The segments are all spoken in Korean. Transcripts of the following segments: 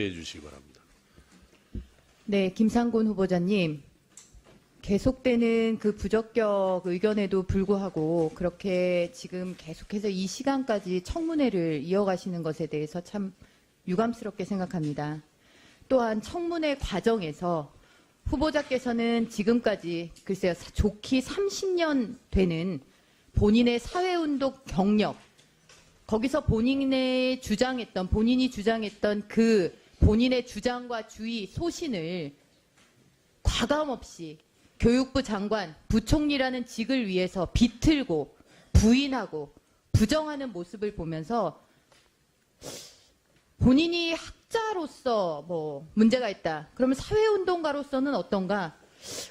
해 주시기 바랍니다. 네, 김상곤 후보자님. 계속되는 그 부적격 의견에도 불구하고 그렇게 지금 계속해서 이 시간까지 청문회를 이어가시는 것에 대해서 참 유감스럽게 생각합니다. 또한 청문회 과정에서 후보자께서는 지금까지 글쎄요, 좋기 30년 되는 본인의 사회운동 경력, 거기서 본인이 주장했던 그 본인의 주장과 주의, 소신을 과감없이 교육부 장관, 부총리라는 직을 위해서 비틀고 부인하고 부정하는 모습을 보면서 본인이 학자로서 뭐 문제가 있다. 그러면 사회운동가로서는 어떤가?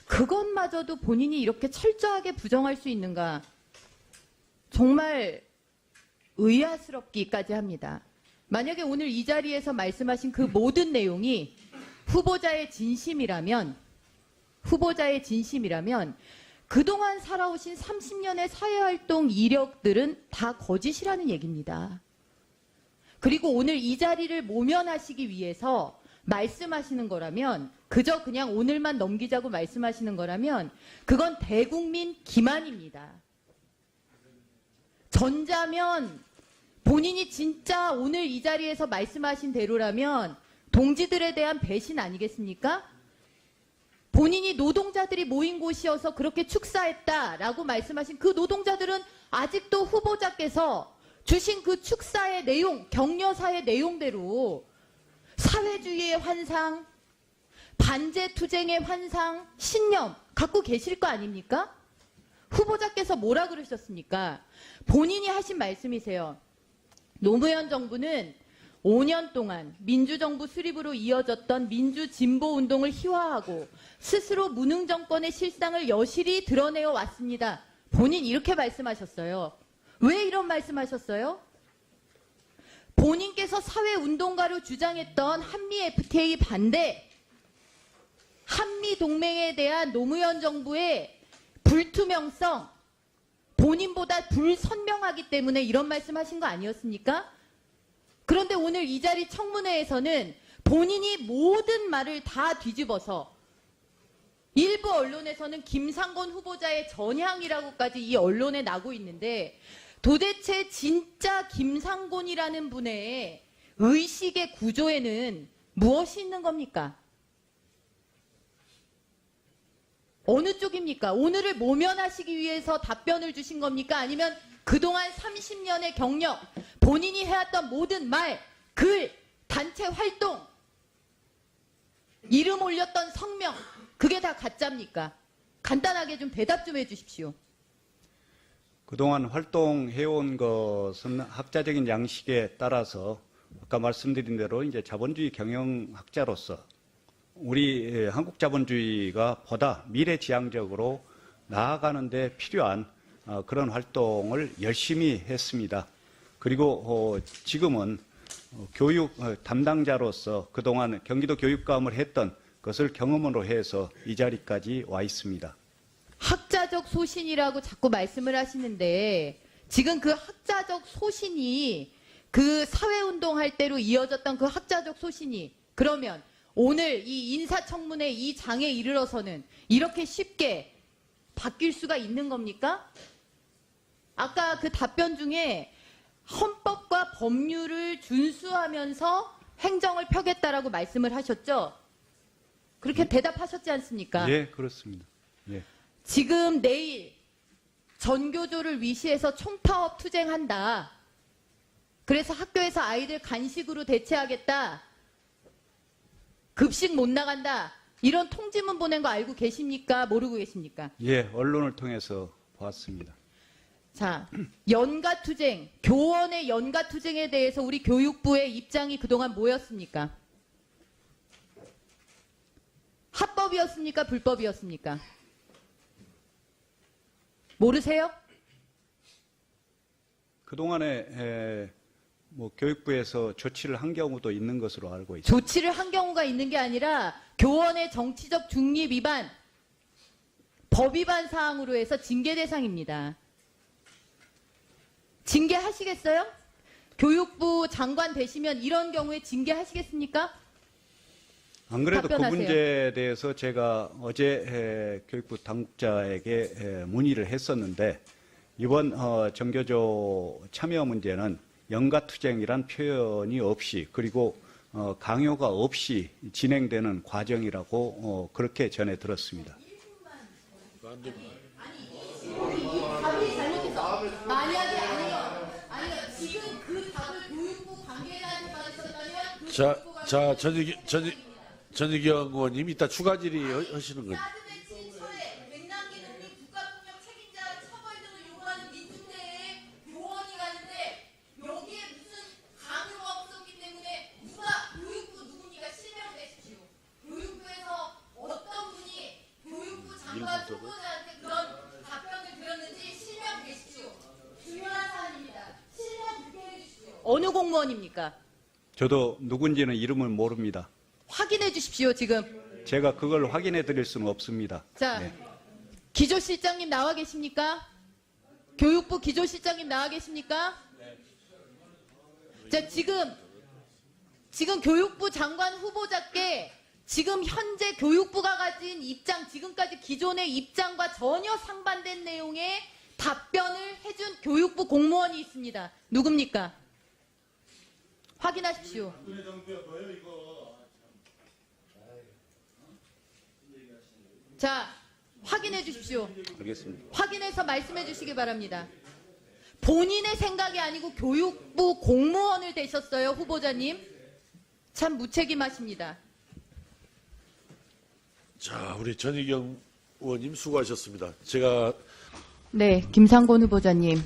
그것마저도 본인이 이렇게 철저하게 부정할 수 있는가? 정말 의아스럽기까지 합니다. 만약에 오늘 이 자리에서 말씀하신 그 모든 내용이 후보자의 진심이라면 그동안 살아오신 30년의 사회활동 이력들은 다 거짓이라는 얘기입니다. 그리고 오늘 이 자리를 모면하시기 위해서 말씀하시는 거라면, 그저 그냥 오늘만 넘기자고 말씀하시는 거라면 그건 대국민 기만입니다. 전자면 본인이 진짜 오늘 이 자리에서 말씀하신 대로라면 동지들에 대한 배신 아니겠습니까? 본인이 노동자들이 모인 곳이어서 그렇게 축사했다라고 말씀하신 그 노동자들은 아직도 후보자께서 주신 그 축사의 내용, 격려사의 내용대로 사회주의의 환상, 반제투쟁의 환상, 신념 갖고 계실 거 아닙니까? 후보자께서 뭐라 그러셨습니까? 본인이 하신 말씀이세요. 노무현 정부는 5년 동안 민주정부 수립으로 이어졌던 민주진보운동을 희화하고 스스로 무능 정권의 실상을 여실히 드러내어 왔습니다. 본인 이렇게 말씀하셨어요. 왜 이런 말씀하셨어요? 본인께서 사회운동가로 주장했던 한미 FTA 반대, 한미 동맹에 대한 노무현 정부의 불투명성, 본인보다 불선명하기 때문에 이런 말씀하신 거 아니었습니까? 그런데 오늘 이 자리 청문회에서는 본인이 모든 말을 다 뒤집어서 일부 언론에서는 김상곤 후보자의 전향이라고까지 이 언론에 나고 있는데, 도대체 진짜 김상곤이라는 분의 의식의 구조에는 무엇이 있는 겁니까? 어느 쪽입니까? 오늘을 모면하시기 위해서 답변을 주신 겁니까? 아니면 그동안 30년의 경력, 본인이 해왔던 모든 말, 글, 단체 활동, 이름 올렸던 성명, 그게 다 가짜입니까? 간단하게 좀 대답 좀 해주십시오. 그동안 활동해온 것은 학자적인 양식에 따라서 아까 말씀드린 대로 이제 자본주의 경영학자로서 우리 한국 자본주의가 보다 미래지향적으로 나아가는 데 필요한 그런 활동을 열심히 했습니다. 그리고 지금은 교육 담당자로서 그동안 경기도 교육감을 했던 것을 경험으로 해서 이 자리까지 와 있습니다. 학자적 소신이라고 자꾸 말씀을 하시는데, 지금 그 학자적 소신이 그 사회운동할 때로 이어졌던 그 학자적 소신이 그러면 오늘 이 인사청문회 이 장에 이르러서는 이렇게 쉽게 바뀔 수가 있는 겁니까? 아까 그 답변 중에 헌법과 법률을 준수하면서 행정을 펴겠다라고 말씀을 하셨죠? 그렇게 대답하셨지 않습니까? 예, 그렇습니다. 예. 지금 내일 전교조를 위시해서 총파업 투쟁한다. 그래서 학교에서 아이들 간식으로 대체하겠다. 급식 못 나간다. 이런 통지문 보낸 거 알고 계십니까? 모르고 계십니까? 예, 언론을 통해서 봤습니다. 자, 연가투쟁, 교원의 연가투쟁에 대해서 우리 교육부의 입장이 그동안 뭐였습니까? 합법이었습니까? 불법이었습니까? 모르세요? 그동안에 뭐 교육부에서 조치를 한 경우도 있는 것으로 알고 있습니다. 조치를 한 경우가 있는 게 아니라 교원의 정치적 중립 위반, 법 위반 사항으로 해서 징계 대상입니다. 징계하시겠어요? 교육부 장관 되시면 이런 경우에 징계하시겠습니까? 안 그래도 그 답변하세요. 문제에 대해서 제가 어제 교육부 당국자에게 문의를 했었는데 이번 정교조 참여 문제는 영가투쟁이란 표현이 없이 그리고 강요가 없이 진행되는 과정이라고 그렇게 전해 들었습니다. 답이 잘못해서 만약에 아니요 지금 그 답을 교육부 관계자한테 받으셨다면 자, 전희경 의원님 이따 추가 질의 하시는 거죠. 사드배치 처해 백남기 농민 국가폭력 책임자 처벌 등을 요구하는 민중대에 요원이 가는데 여기에 무슨 강요가 없었기 때문에 누가 교육부 누굽니까? 실명되십시오. 교육부에서 어떤 분이 교육부 장관 후보자한테 그런 답변을 드렸는지 실명되십시오. 중요한 사안입니다. 실명 부탁해 주십시오. 어느 공무원입니까? 저도 누군지는 이름을 모릅니다. 확인해 주십시오. 지금. 제가 그걸 확인해 드릴 수는 없습니다. 자, 네. 기조실장님 나와 계십니까? 교육부 기조실장님 나와 계십니까? 자, 지금 교육부 장관 후보자께 지금 현재 교육부가 가진 입장, 지금까지 기존의 입장과 전혀 상반된 내용의 답변을 해준 교육부 공무원이 있습니다. 누굽니까? 확인하십시오. 자, 확인해 주십시오. 알겠습니다. 확인해서 말씀해 주시기 바랍니다. 본인의 생각이 아니고 교육부 공무원을 되셨어요, 후보자님. 참 무책임하십니다. 자, 우리 전희경 의원님 수고하셨습니다. 제가 네, 김상곤 후보자님.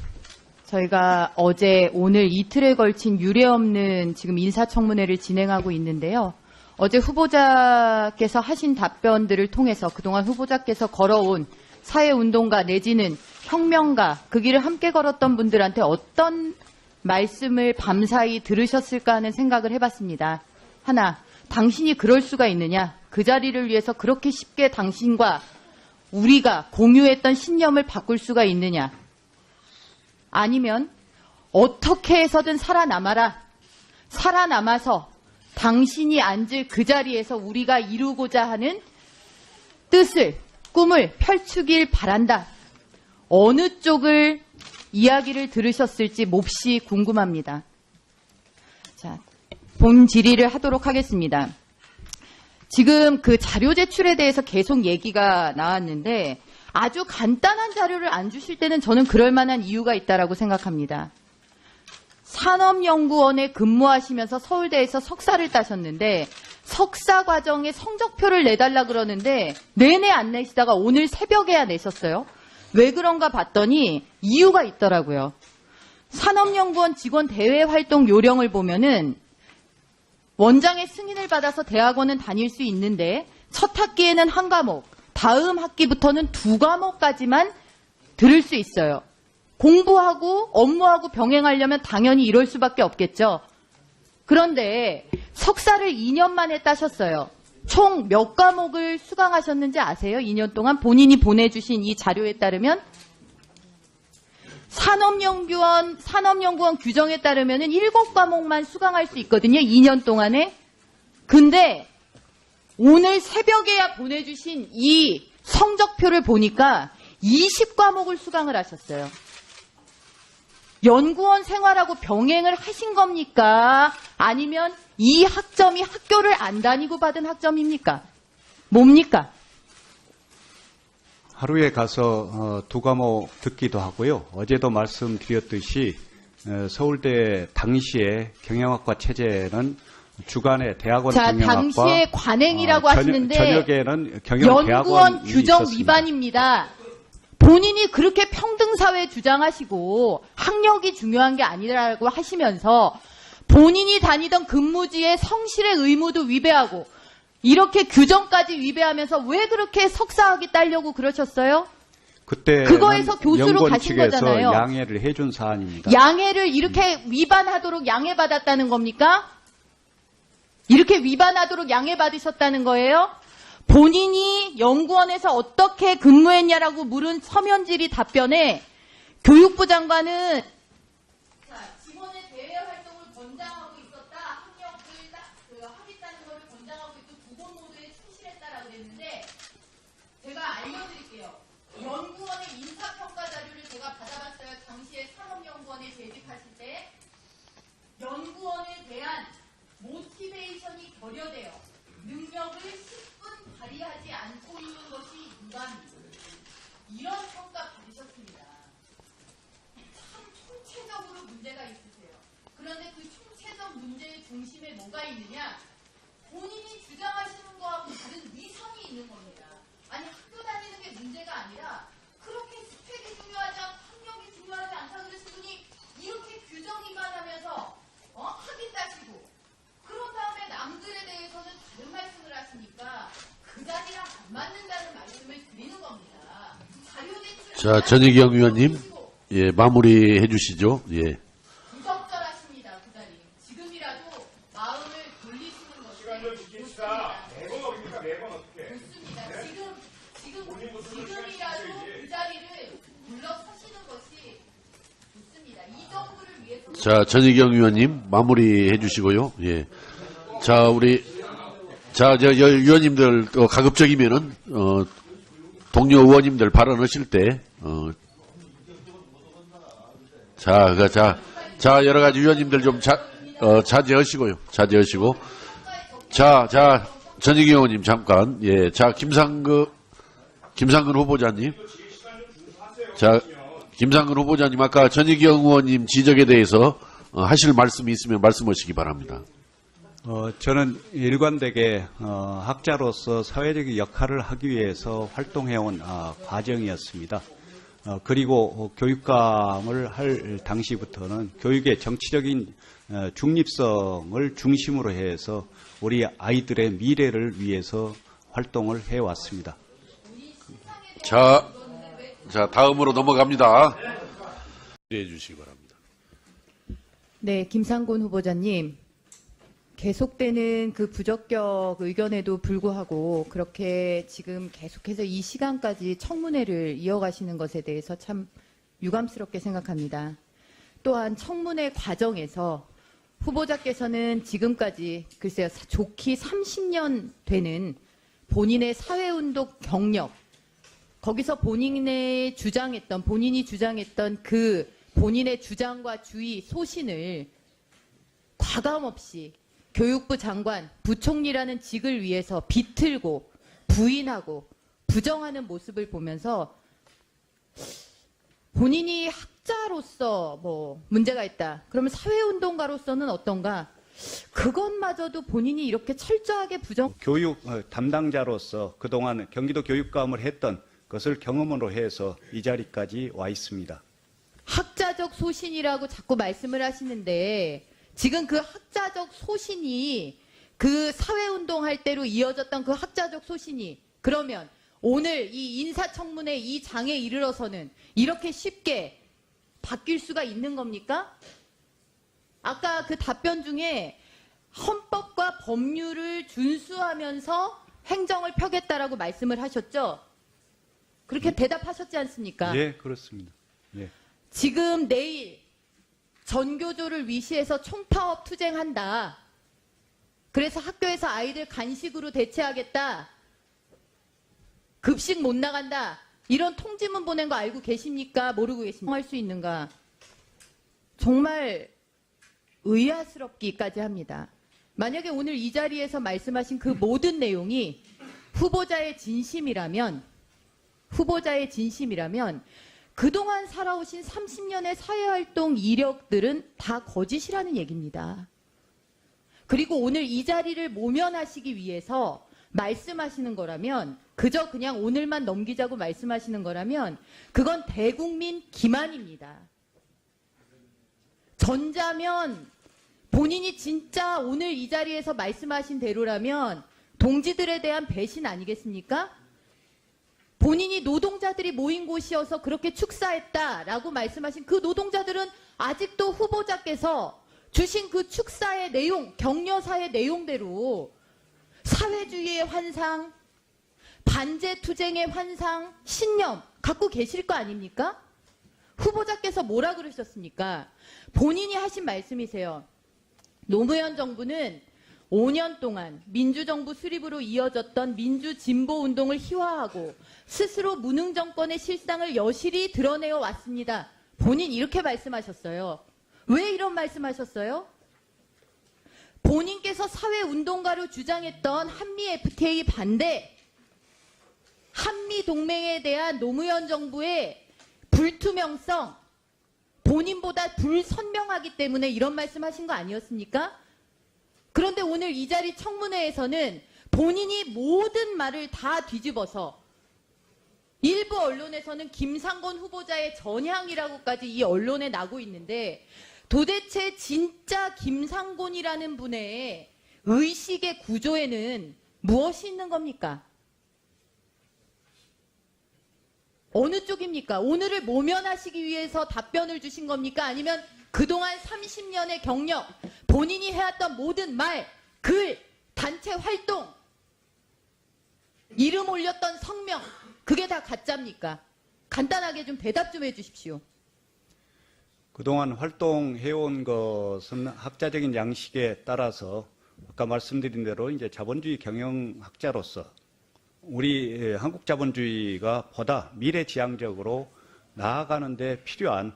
저희가 어제 오늘 이틀에 걸친 유례없는 지금 인사청문회를 진행하고 있는데요. 어제 후보자께서 하신 답변들을 통해서 그동안 후보자께서 걸어온 사회운동가 내지는 혁명가 그 길을 함께 걸었던 분들한테 어떤 말씀을 밤사이 들으셨을까 하는 생각을 해봤습니다. 하나, 당신이 그럴 수가 있느냐? 그 자리를 위해서 그렇게 쉽게 당신과 우리가 공유했던 신념을 바꿀 수가 있느냐? 아니면 어떻게 해서든 살아남아라. 살아남아서 당신이 앉을 그 자리에서 우리가 이루고자 하는 뜻을, 꿈을 펼치길 바란다. 어느 쪽을 이야기를 들으셨을지 몹시 궁금합니다. 자, 본 질의를 하도록 하겠습니다. 지금 그 자료 제출에 대해서 계속 얘기가 나왔는데 아주 간단한 자료를 안 주실 때는 저는 그럴 만한 이유가 있다라고 생각합니다. 산업연구원에 근무하시면서 서울대에서 석사를 따셨는데 석사 과정에 성적표를 내달라 그러는데 내내 안 내시다가 오늘 새벽에야 내셨어요. 왜 그런가 봤더니 이유가 있더라고요. 산업연구원 직원 대외 활동 요령을 보면은 원장의 승인을 받아서 대학원은 다닐 수 있는데 첫 학기에는 한 과목, 다음 학기부터는 2과목까지만 들을 수 있어요. 공부하고 업무하고 병행하려면 당연히 이럴 수밖에 없겠죠. 그런데 석사를 2년 만에 따셨어요. 총 몇 과목을 수강하셨는지 아세요? 2년 동안 본인이 보내주신 이 자료에 따르면 산업연구원 규정에 따르면 7과목만 수강할 수 있거든요. 2년 동안에. 근데 오늘 새벽에야 보내주신 이 성적표를 보니까 20과목을 수강을 하셨어요. 연구원 생활하고 병행을 하신 겁니까? 아니면 이 학점이 학교를 안 다니고 받은 학점입니까? 뭡니까? 하루에 가서 2과목 듣기도 하고요. 어제도 말씀드렸듯이 서울대 당시에 경영학과 체제는 주간에 대학원 자, 경영학과 당시에 관행이라고 하시는데 저녁에는 연구원 경영대학원이 규정 있었습니다. 위반입니다. 본인이 그렇게 평등사회 주장하시고 학력이 중요한 게 아니라고 하시면서 본인이 다니던 근무지의 성실의 의무도 위배하고 이렇게 규정까지 위배하면서 왜 그렇게 석사학위 따려고 그러셨어요? 그때 그거에서 교수로 연구원 가신 측에서 거잖아요. 양해를 해준 사안입니다. 양해를 이렇게 위반하도록 양해받았다는 겁니까? 이렇게 위반하도록 양해받으셨다는 거예요? 본인이 연구원에서 어떻게 근무했냐라고 물은 서면 질의 답변에 교육부 장관은 직원의 대외 활동을 권장하고 있었다. 학력을 하겠다는 것을 권장하고 있고 두 공무원 고려되어 능력을 10분 발휘하지 않고 있는 것이 무감이다. 이런 평가 받으셨습니다. 참 총체적으로 문제가 있으세요. 그런데 그 총체적 문제의 중심에 뭐가 있느냐? 본인이 주장하시는 거하고 다른 위선이 있는 겁니다. 아니 학교 다니는 게 문제가 아니라 그렇게 스펙이 중요하지 않고 학력이 중요하지 않다 그러신 분이 이렇게 규정이만 하면서 학위 따시고 그런 다음에 남들에 대해서는 다른 말씀을 하시니까 그 자리랑 안 맞는다는 말씀을 드리는 겁니다. 자료 제출. 자, 전희경 의원님, 예, 마무리해 주시죠. 예. 부적절하십니다. 그 자리. 지금이라도 마음을 돌리시는 것이 시간을 지킵시다. 매번 어딥니까? 매번 어떻게? 좋습니다. 지금이라도 그 자리를 물러서시는 것이 좋습니다. 이 정부를 위해서. 자, 전희경 의원님, 마무리해 주시고요. 예. 자, 의원님들, 가급적이면은, 동료 의원님들 발언하실 때, 여러 가지 의원님들 좀 자제하시고요. 자제하시고. 전희경 의원님, 잠깐. 예. 자, 김상근 후보자님. 자, 김상근 후보자님, 아까 전희경 의원님 지적에 대해서 하실 말씀이 있으면 말씀하시기 바랍니다. 저는 일관되게 학자로서 사회적 역할을 하기 위해서 활동해온 과정이었습니다. 그리고 교육감을 할 당시부터는 교육의 정치적인 중립성을 중심으로 해서 우리 아이들의 미래를 위해서 활동을 해왔습니다. 자, 다음으로 넘어갑니다. 해 주시기 바랍니다. 네, 김상곤 후보자님. 계속되는 그 부적격 의견에도 불구하고 그렇게 지금 계속해서 이 시간까지 청문회를 이어가시는 것에 대해서 참 유감스럽게 생각합니다. 또한 청문회 과정에서 후보자께서는 지금까지 글쎄요, 좋기 30년 되는 본인의 사회운동 경력, 거기서 본인이 주장했던 그 본인의 주장과 주의, 소신을 과감없이 교육부 장관, 부총리라는 직을 위해서 비틀고 부인하고 부정하는 모습을 보면서 본인이 학자로서 뭐 문제가 있다. 그러면 사회운동가로서는 어떤가? 그것마저도 본인이 이렇게 철저하게 교육 담당자로서 그동안 경기도 교육감을 했던 것을 경험으로 해서 이 자리까지 와 있습니다. 학자적 소신이라고 자꾸 말씀을 하시는데 지금 그 학자적 소신이 그 사회운동할 때로 이어졌던 그 학자적 소신이 그러면 오늘 이 인사청문회 이 장에 이르러서는 이렇게 쉽게 바뀔 수가 있는 겁니까? 아까 그 답변 중에 헌법과 법률을 준수하면서 행정을 펴겠다라고 말씀을 하셨죠? 그렇게 대답하셨지 않습니까? 예, 그렇습니다. 예. 지금 내일 전교조를 위시해서 총파업 투쟁한다. 그래서 학교에서 아이들 간식으로 대체하겠다. 급식 못 나간다. 이런 통지문 보낸 거 알고 계십니까? 모르고 계십니까? 할 수 있는가? 정말 의아스럽기까지 합니다. 만약에 오늘 이 자리에서 말씀하신 그 모든 내용이 후보자의 진심이라면 그동안 살아오신 30년의 사회활동 이력들은 다 거짓이라는 얘기입니다. 그리고 오늘 이 자리를 모면하시기 위해서 말씀하시는 거라면 그저 그냥 오늘만 넘기자고 말씀하시는 거라면 그건 대국민 기만입니다. 전자면 본인이 진짜 오늘 이 자리에서 말씀하신 대로라면 동지들에 대한 배신 아니겠습니까? 본인이 노동자들이 모인 곳이어서 그렇게 축사했다라고 말씀하신 그 노동자들은 아직도 후보자께서 주신 그 축사의 내용, 격려사의 내용대로 사회주의의 환상, 반제투쟁의 환상, 신념 갖고 계실 거 아닙니까? 후보자께서 뭐라 그러셨습니까? 본인이 하신 말씀이세요. 노무현 정부는 5년 동안 민주정부 수립으로 이어졌던 민주진보운동을 희화하고 스스로 무능 정권의 실상을 여실히 드러내어 왔습니다. 본인 이렇게 말씀하셨어요. 왜 이런 말씀하셨어요? 본인께서 사회운동가로 주장했던 한미 FTA 반대, 한미 동맹에 대한 노무현 정부의 불투명성, 본인보다 불선명하기 때문에 이런 말씀하신 거 아니었습니까? 그런데 오늘 이 자리 청문회에서는 본인이 모든 말을 다 뒤집어서 일부 언론에서는 김상곤 후보자의 전향이라고까지 이 언론에 나고 있는데 도대체 진짜 김상곤이라는 분의 의식의 구조에는 무엇이 있는 겁니까? 어느 쪽입니까? 오늘을 모면하시기 위해서 답변을 주신 겁니까? 아니면 그동안 30년의 경력, 본인이 해왔던 모든 말, 글, 단체 활동, 이름 올렸던 성명, 그게 다 가짜입니까? 간단하게 좀 대답 좀 해주십시오. 그동안 활동해온 것은 학자적인 양식에 따라서 아까 말씀드린 대로 이제 자본주의 경영학자로서 우리 한국 자본주의가 보다 미래지향적으로 나아가는 데 필요한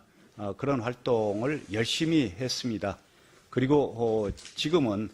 그런 활동을 열심히 했습니다. 그리고 지금은